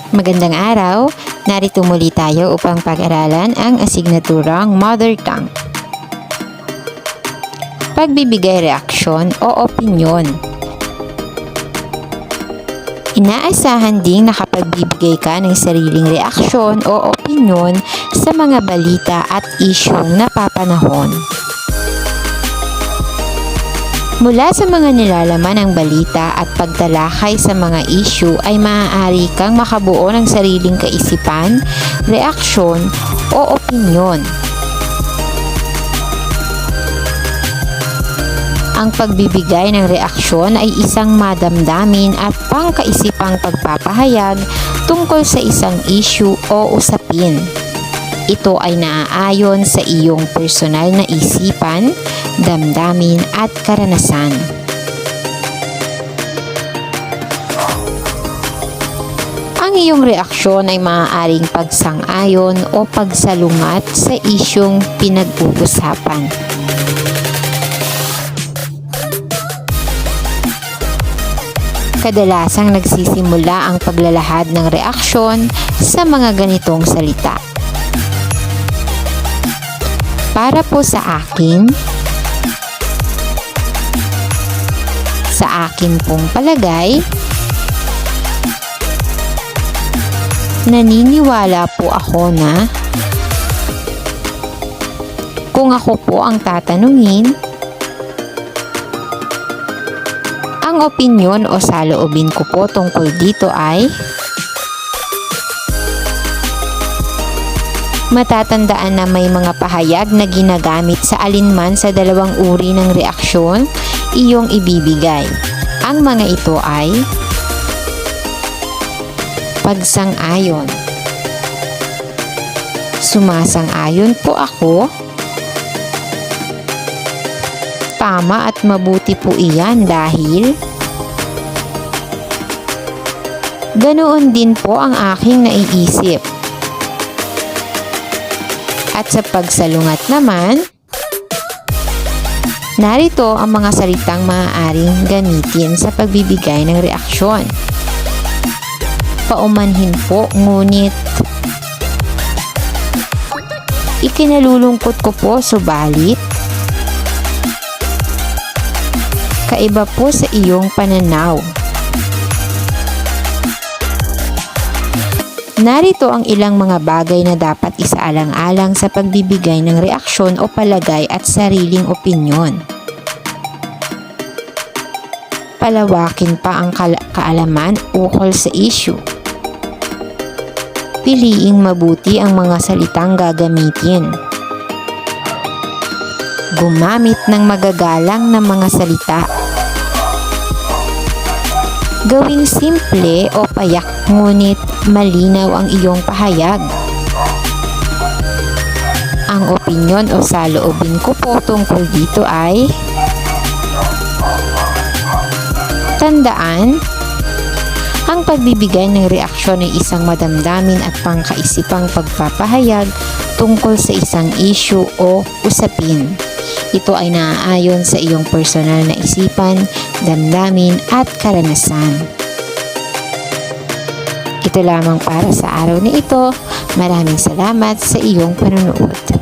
Magandang araw! Narito muli tayo upang pag-aralan ang asignaturang Mother Tongue. Pagbibigay reaksyon o opinyon. Inaasahan ding nakapagbibigay ka ng sariling reaksyon o opinyon sa mga balita at isyung napapanahon. Mula sa mga nilalaman ng balita at pagtalakay sa mga issue ay maaari kang makabuo ng sariling kaisipan, reaksyon o opinyon. Ang pagbibigay ng reaksyon ay isang madamdamin at pangkaisipang pagpapahayag tungkol sa isang issue o usapin. Ito ay naaayon sa iyong personal na isipan, damdamin at karanasan. Ang iyong reaksyon ay maaaring pagsang-ayon o pagsalungat sa isyung pinag-uusapan. Kadalasang nagsisimula ang paglalahad ng reaksyon sa mga ganitong salita. Para po sa akin pong palagay, naniniwala po ako na kung ako po ang tatanungin, ang opinyon o saloobin ko po tungkol dito ay matatandaan na may mga pahayag na ginagamit sa alinman sa dalawang uri ng reaksyon iyong ibibigay. Ang mga ito ay pagsang-ayon. Sumasang-ayon po ako. Tama at mabuti po iyan dahil ganoon din po ang aking naiisip. At sa pagsalungat naman, narito ang mga salitang maaaring gamitin sa pagbibigay ng reaksyon. Paumanhin po, ngunit ikinalulungkot ko po, subalit kaiba po sa iyong pananaw. Narito ang ilang mga bagay na dapat isaalang-alang sa pagbibigay ng reaksyon o palagay at sariling opinyon. Palawakin pa ang kaalaman ukol sa issue. Piliing mabuti ang mga salitang gagamitin. Gumamit ng magagalang na mga salita. Gawing simple o payak ngunit malinaw ang iyong pahayag. Ang opinyon o saloobin ko po tungkol dito ay tandaan, ang pagbibigay ng reaksyon ay isang madamdamin at pangkaisipang pagpapahayag tungkol sa isang issue o usapin. Ito ay naaayon sa iyong personal na isipan, damdamin at karanasan. Ito lamang para sa araw na ito. Maraming salamat sa iyong panonood.